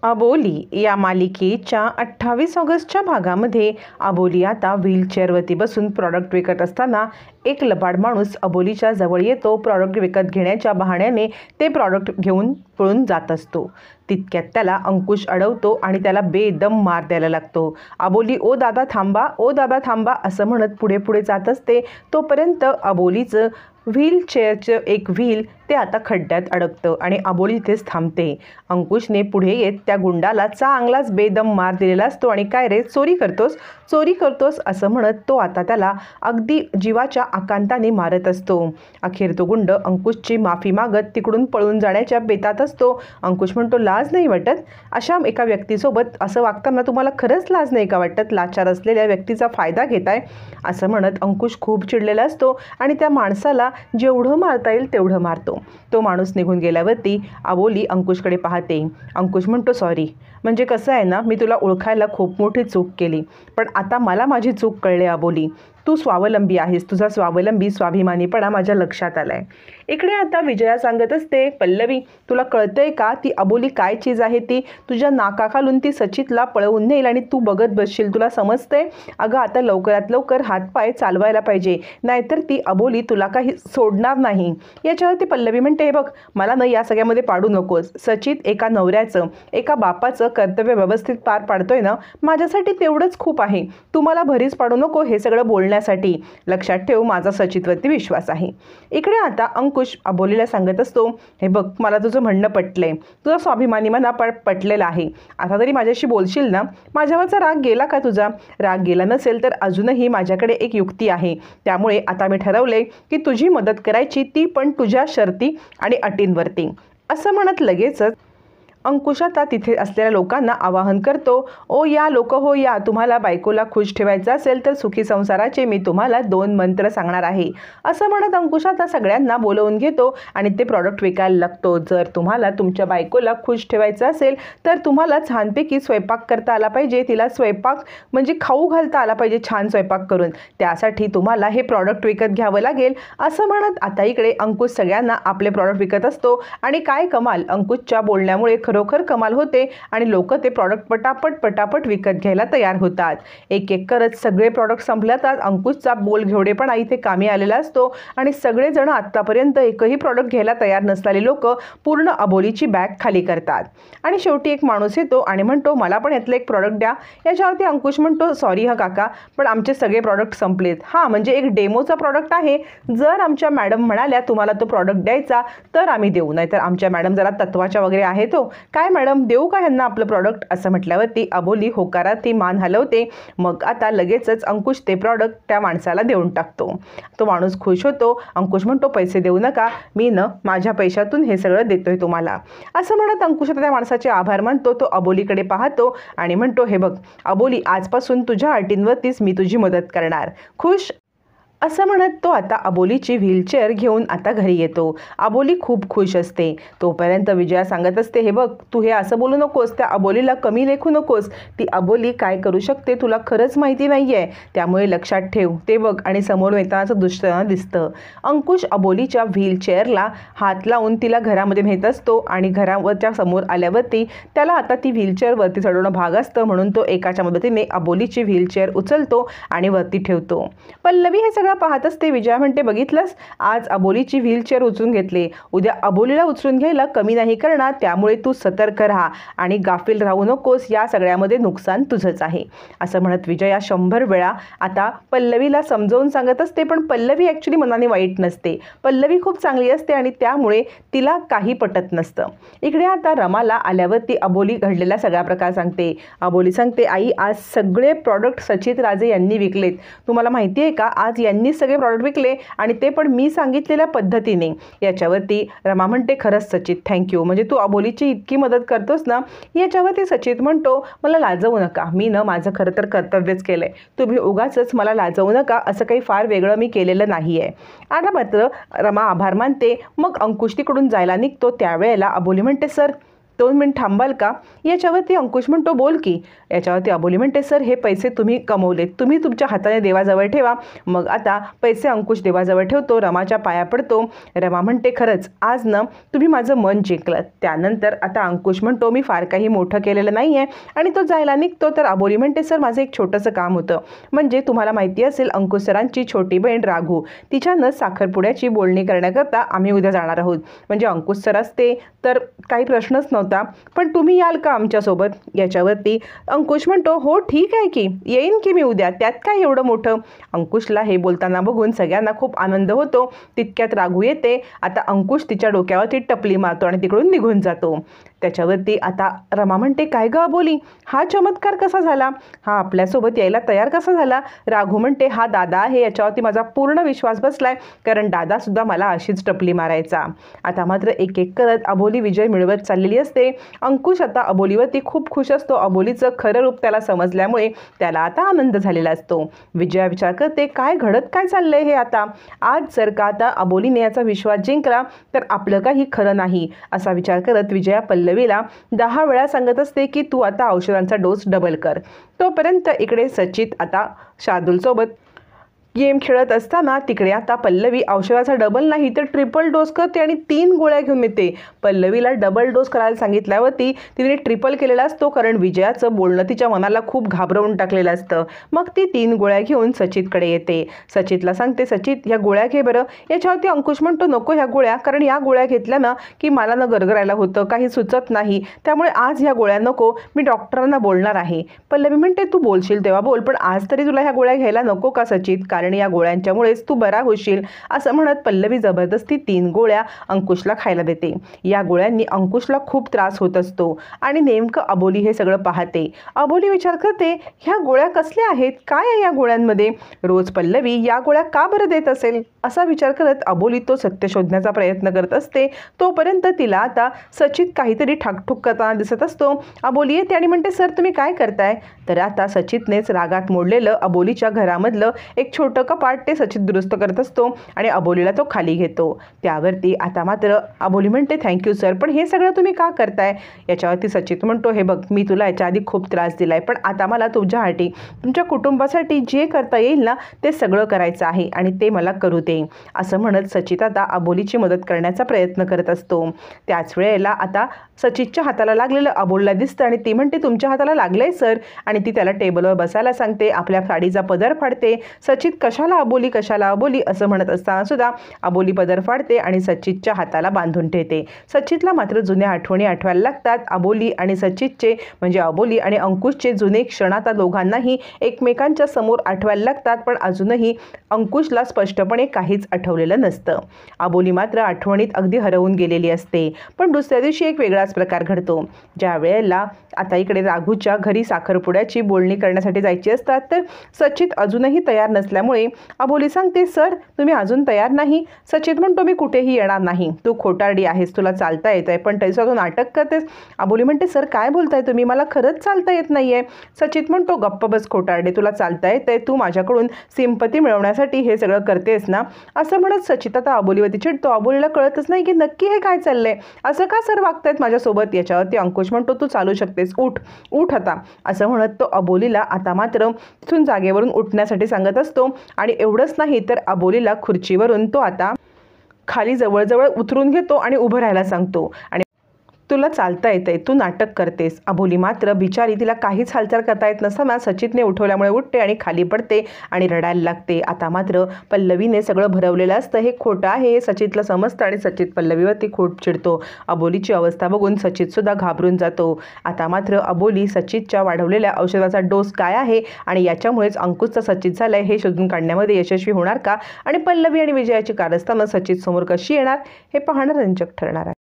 अबोली या मालिकेच्या 28 ऑगस्टच्या भागामध्ये अबोली आता व्हीलचेअरवरती बसून प्रॉडक्ट विकत असताना एक लबाड माणूस अबोलीच्या जवळ येतो. प्रॉडक्ट विकत घेण्याच्या बहाण्याने ते प्रॉडक्ट घेऊन पळून जात असतो. तितक्यात त्याला अंकुश अडवतो आणि त्याला बेदम मार द्यायला लागतो. अबोली ओ दादा थांबा, ओ दादा थांबा असं म्हणत पुढे पुढे जात असते. तोपर्यंत अबोलीचं व्हीलचेअरचं एक व्हील ते आता खड्ड्यात अडकतं आणि अबोली तिथेच थांबते. अंकुशने पुढे येत त्या गुंडाला चांगलाच बेदम मार दिलेला असतो आणि काय रे चोरी करतोस चोरी करतोस असं म्हणत तो आता त्याला अगदी जीवाच्या आकांताने मारत असतो. अखेर तो गुंड अंकुशची माफी मागत तिकडून पळून जाण्याच्या बेतात असतो. अंकुश म्हणतो लाज नाही वाटत अशा एका व्यक्तीसोबत असं वागताना? तुम्हाला खरंच लाज नाही का वाटत? लाचार असलेल्या व्यक्तीचा फायदा घेताय असं म्हणत अंकुश खूप चिडलेला असतो आणि त्या माणसाला जेवढं मारता येईल तेवढं मारतो. तो माणूस निघून गेल्यावरती अबोली अंकुशकडे पाहते. अंकुश म्हणतो सॉरी, म्हणजे कसं आहे ना, मी तुला ओळखायला खूप मोठी चूक केली, पण आता मला माझी चूक कळली. अबोली तू स्वावलंबी आहेस, तुझा स्वाभिमानीपणा माझ्या लक्षात आलाय. इकडे आता विजया सांगत असते पल्लवी तुला कळतंय का ती अबोली काय चीज आहे? ती तुझ्या नाकाखालून ती सचितला पळवून नेईल आणि तू बघत बसशील. तुला समजतंय? अगं आता लवकरात लवकर हातपाय चालवायला पाहिजे, नाहीतर ती अबोली तुला काही सोडणार नाही. याच्यावरती पल्लवी म्हणते हे बघ मला न या सगळ्यामध्ये पाडू नकोस. सचित एका नवऱ्याचं एका बापाचं कर्तव्य व्यवस्थित पार पाडतोय ना, माझ्यासाठी तेवढंच खूप आहे. तू मला भरीस पाडू नको हे सगळं बोलण्यासाठी. लक्षात ठेव माझा सचितवरती विश्वास आहे. इकडे आता अंकुश अबोलीला सांगत असतो हे बघ मला तुझं म्हणणं पटलंय, तुझा स्वाभिमानी मना पटलेला आहे. आता तरी माझ्याशी बोलशील ना? माझ्यावरचा राग गेला का तुझा? राग गेला नसेल तर अजूनही माझ्याकडे एक युक्ती आहे. त्यामुळे आता मी ठरवले की तुझी मदत करायची, ती पण तुझ्या शर्ती आणि अटींवरती. असं म्हणत लगेचच अंकुश आता तिथे असलेल्या लोकांना आवाहन करतो ओ या लोक हो या, तुम्हाला बायकोला खुश ठेवायचं असेल तर सुखी संसाराचे मी तुम्हाला 2 मंत्र सांगणार आहे. असं म्हणत अंकुश आता सगळ्यांना बोलवून घेतो आणि ते प्रॉडक्ट विकायला लागतो. जर तुम्हाला तुमच्या बायकोला खुश ठेवायचं असेल तर तुम्हाला छानपैकी स्वयंपाक करता आला पाहिजे. तिला स्वयंपाक म्हणजे खाऊ घालता आला पाहिजे छान स्वयंपाक करून. त्यासाठी तुम्हाला हे प्रॉडक्ट विकत घ्यावं लागेल. असं म्हणत आता इकडे अंकुश सगळ्यांना आपले प्रॉडक्ट विकत असतो आणि काय कमाल, अंकुशच्या बोलण्यामुळे खरोखर कमाल होते आणि लोक ते प्रॉडक्ट पटापट विकत घ्यायला तयार होतात. एक एक करत सगळे प्रॉडक्ट संपल्यातात. अंकुशचा बोल घेवडेपणा इथे कामी आलेला असतो आणि सगळेजण आत्तापर्यंत एकही प्रॉडक्ट घ्यायला तयार नसलेले लोक पूर्ण अबोलीची बॅग खाली करतात. आणि शेवटी एक माणूस येतो आणि म्हणतो मला पण यातलं एक प्रॉडक्ट द्या. याच्यावरती अंकुश म्हणतो सॉरी हा काका, पण आमचे सगळे प्रॉडक्ट संपलेत. हां म्हणजे एक डेमोचा प्रॉडक्ट आहे, जर आमच्या मॅडम म्हणाल्या तुम्हाला तो प्रॉडक्ट द्यायचा तर आम्ही देऊ, नाहीतर आमच्या मॅडम जरा तत्वाच्या वगैरे आहे तो. काय मॅडम देऊ का ह्यांना आपलं प्रॉडक्ट? असं म्हटल्यावरती अबोली होकारात ती मान हलवते. मग आता लगेचच अंकुश ते प्रॉडक्ट त्या माणसाला देऊन टाकतो. तो माणूस खुश होतो. अंकुश म्हणतो पैसे देऊ नका, मी न माझ्या पैशातून हे सगळं देतोय तुम्हाला. असं म्हणत अंकुश त्या माणसाचे आभार मानतो. तो अबोलीकडे पाहतो आणि म्हणतो हे बघ अबोली, आजपासून तुझ्या अटींवरतीच मी तुझी मदत करणार. खुश? असं म्हणत तो आता अबोलीची व्हीलचेअर घेऊन आता घरी येतो. अबोली खूप खुश असते. तोपर्यंत विजया सांगत असते हे बघ तू हे असं बोलू नकोस, त्या अबोलीला कमी लेखू नकोस. ती अबोली काय करू शकते तुला खरंच माहिती नाही आहे, त्यामुळे लक्षात ठेव. ते बघ आणि समोर येतानाचं दृश्य दिसतं. अंकुश अबोलीच्या व्हीलचेअरला हात लावून तिला घरामध्ये नेत असतो आणि घरावरच्या समोर आल्यावरती त्याला आता ती व्हीलचेअर वरती चढवणं भाग असतं, म्हणून तो एकाच्या मदतीने अबोलीची व्हीलचेअर उचलतो आणि वरती ठेवतो. पल्लवी हे सगळं पाहत असते. विजया म्हणते बघितलंस, आज अबोलीची व्हीलचेअर उचलून घेतली, उद्या अबोलीला उचलून घ्यायला कमी नाही करणार. त्यामुळे तू सतर्क राहा आणि गाफील राहू नकोस, या सगळ्यामध्ये नुकसान तुझंच आहे. असं म्हणत विजया 100 वेळा आता पल्लवीला समजावून सांगत असते. पण पल्लवी ॲक्च्युली मनाने वाईट नसते. पल्लवी खूप चांगली असते आणि त्यामुळे तिला काही पटत नसतं. इकडे आता रमाला आल्यावरती अबोली घडलेला सगळा प्रकार सांगते. अबोली सांगते आई आज सगळे प्रॉडक्ट सचित राजे यांनी विकलेत. तुम्हाला माहिती आहे का, आज यांनी सगळे प्रॉडक्ट विकले आणि ते पण मी सांगितलेल्या पद्धतीने. याच्यावरती रमा म्हणते खरंच सचित थँक्यू, म्हणजे तू अबोलीची इतकी मदत करतोस ना. याच्यावरती सचित म्हणतो मला लाजवू नका, मी न माझं खरं तर कर्तव्यच केलंय, तुम्ही उगाचच मला लाजवू नका. असं काही फार वेगळं मी केलेलं नाही आहे. आता मात्र रमा आभार मानते. मग अंकुश तिकडून जायला निघतो. त्यावेळेला अबोली म्हणते सर 2 मिनिट थांबाल का? याच्यावरती अंकुश म्हणतो बोल की. याच्यावरती अबोली म्हणते सर हे पैसे तुम्ही कमवलेत, तुम्ही तुमच्या हाताने देवाजवळ ठेवा. मग आता पैसे अंकुश देवाजवळ ठेवतो, रमाच्या पाया पडतो. रमा म्हणते खरंच आज ना तुम्ही माझं मन जिंकलं. त्यानंतर आता अंकुश म्हणतो मी फार काही मोठं केलेलं नाही आहे आणि तो जायला निघतो. तर अबोली म्हणते सर माझं एक छोटंसं काम होतं. म्हणजे तुम्हाला माहिती असेल अंकुश सरांची छोटी बहीण राघू तिच्यानं साखरपुड्याची बोलणी करण्याकरता आम्ही उद्या जाणार आहोत. म्हणजे अंकुश सर असते तर काही प्रश्नच नव्हता, पण तुम्ही याल का आमच्यासोबत? याच्यावरती अंकुश म्हणतो हो ठीक आहे की, येईन की मी उद्या, त्यात काय एवढं मोठं. अंकुशला हे बोलताना बघून सगळ्यांना खूप आनंद होतो. तितक्यात राघू येते. आता अंकुश तिच्या डोक्यावरती टपली मारतो आणि तिकडून निघून जातो. त्याच्यावरती आता रमा म्हणते काय ग अबोली, हा चमत्कार कसा झाला? हा आपल्यासोबत यायला तयार कसा झाला? राघू म्हणते हा दादा आहे, याच्यावरती माझा पूर्ण विश्वास बसलाय, कारण दादासुद्धा मला अशीच टपली मारायचा. आता मात्र एक एक करत अबोली विजय मिळवत चाललेली असते. अंकुश आता अबोलीवरती खूप खुश असतो. अबोलीचं खरं रूप त्याला समजल्यामुळे त्याला आता आनंद झालेला असतो. विजया विचार करते काय घडत काय चाललंय हे आता? आज जर का आता अबोलीने याचा विश्वास जिंकला तर आपलं काही खरं नाही, असा विचार करत विजया पल्लवीला 10 वेळा सांगत असते की तू आता औषधांचा डोस डबल कर. तोपर्यंत इकडे सचित आता शार्दूलसोबत गेम खेळत असताना तिकडे आता पल्लवी औषधाचा डबल नाही तर ट्रिपल डोस करते आणि 3 गोळ्या घेऊन येते. पल्लवीला डबल डोस करायला सांगितल्यावरती तिने ट्रिपल केलेला असतो, कारण विजयाचं बोलणं तिच्या मनाला खूप घाबरवून टाकलेलं असतं. मग ती 3 गोळ्या घेऊन सचितकडे येते. सचितला सांगते सचित ह्या गोळ्या घे बरं. याच्यावरती अंकुश म्हणतो नको ह्या गोळ्या, कारण या गोळ्या घेतल्या ना की मला न गरगरायला होतं, काही सुचत नाही, त्यामुळे आज ह्या गोळ्या नको, मी डॉक्टरांना बोलणार आहे. पल्लवी म्हणते तू बोलशील तेव्हा बोल, पण आज तरी तुला ह्या गोळ्या घ्यायला नको का सचित, कारण या गोळ्यांच्यामुळेच तू बरा होशील. असं म्हणत पल्लवी जबरदस्ती 3 गोळ्या अंकुशला खायला देते. या गोळ्यांनी अंकुशला खूप त्रास होत असतो आणि नेमकं अबोली हे सगळं पाहते. अबोली विचार करते ह्या गोळ्या कसल्या आहेत, काय आहे या गोळ्यांमध्ये? रोज पल्लवी या गोळ्या का बरं देत असेल, असा विचार करत अबोली तो सत्य शोधण्याचा प्रयत्न करत असते. तोपर्यंत तिला आता सचित काहीतरी ठाकठूक करताना दिसत असतो. अबोली येते आणि म्हणते सर तुम्ही काय करताय? तर आता सचितनेच रागात मोडलेलं अबोलीच्या घरामधलं एक छोटं कपाट ते सचित दुरुस्त करत असतो आणि अबोलीला तो खाली घेतो. त्यावरती आता मात्र अबोली म्हणते थँक्यू सर, पण हे सगळं तुम्ही का करताय? याच्यावरती सचित म्हणतो हे बघ मी तुला याच्या आधी खूप त्रास दिलाय, पण आता मला तुझ्यासाठी तुमच्या कुटुंबासाठी जे करता येईल ना ते सगळं करायचं आहे आणि ते मला करू दे. असं म्हणत सचित आता अबोलीची मदत करण्याचा प्रयत्न करत असतो. त्याच वेळेला आता सचितच्या हाताला लागलेलं अबोलीला दिसतं आणि ती म्हणते तुमच्या हाताला लागलंय सर, आणि ती त्याला टेबलवर बसायला सांगते. आपल्या साडीचा पदर फाडते. सचित कशाला अबोली असं म्हणत असताना सुद्धा अबोली पदर फाडते आणि सचितच्या हाताला बांधून ठेवते. सचितला मात्र जुन्या आठवणी आठवायला लागतात. अबोली आणि सचितचे म्हणजे अबोली आणि अंकुशचे जुने क्षण आता दोघांनाही एकमेकांच्या समोर आठवायला लागतात, पण अजूनही अंकुशला स्पष्टपणे काहीच आठवलेलं नसतं. अबोली मात्र आठवणीत अगदी हरवून गेलेली असते. पण दुसऱ्या दिवशी एक वेगळाच प्रकार घडतो. ज्या वेळेला आता इकडे राघूच्या घरी साखरपुड्याची बोलणी करण्यासाठी जायची असतात तर सचित अजूनही तयार नसल्यामुळे अबोली सांगते सर तुम्ही अजून तयार नाही? सचित म्हणतो मी कुठेही येणार नाही, तू खोटारडी आहेस, तुला चालता येत आहे पण तरीसुद्धा तू नाटक करतेस. अबोली म्हणते सर काय बोलताय तुम्ही, मला खरंच चालता येत नाहीये. सचित म्हणतो गप्प बस खोटारडे, तुला चालता येत आहे, तू माझ्याकडून सिंपती मिळवण्यासाठी हे सगळं करतेस ना. असं म्हणत सचित आता अबोलीवरती चिडतो. अबोलीला कळतच नाही की नक्की हे काय चाललंय, असं का सर वागतायत माझ्यासोबत. याच्यावरती अंकुश म्हणतो तू चालू शकतेस, उठ आता. असं म्हणत तो अबोलीला आता मात्र तिथून जागेवरून उठण्यासाठी सांगत असतो आणि एवढंच नाही तर अबोलीला खुर्चीवरून तो आता खाली जवळजवळ उतरून घेतो आणि उभं राहायला सांगतो आणि तुला चालता येतंय, तू नाटक करतेस. अबोली मात्र बिचारी तिला काहीच हालचाल करता येत नसताना सचितने उठवल्यामुळे उठते आणि खाली पडते आणि रडायला लागते. आता मात्र पल्लवीने सगळं भरवलेलं असतं हे खोटं आहे हे सचितला समजतं आणि सचित पल्लवीवरती खूप चिडतो. अबोलीची अवस्था बघून सचितसुद्धा घाबरून जातो. आता मात्र अबोली सचितच्या वाढवलेल्या औषधाचा डोस काय आहे आणि याच्यामुळेच अंकुशचा सचित झालाय हे शोधून काढण्यामध्ये यशस्वी होणार का आणि पल्लवी आणि विजयाची कारस्थानं सचित समोर कशी येणार हे पाहणं रंजक ठरणार आहे.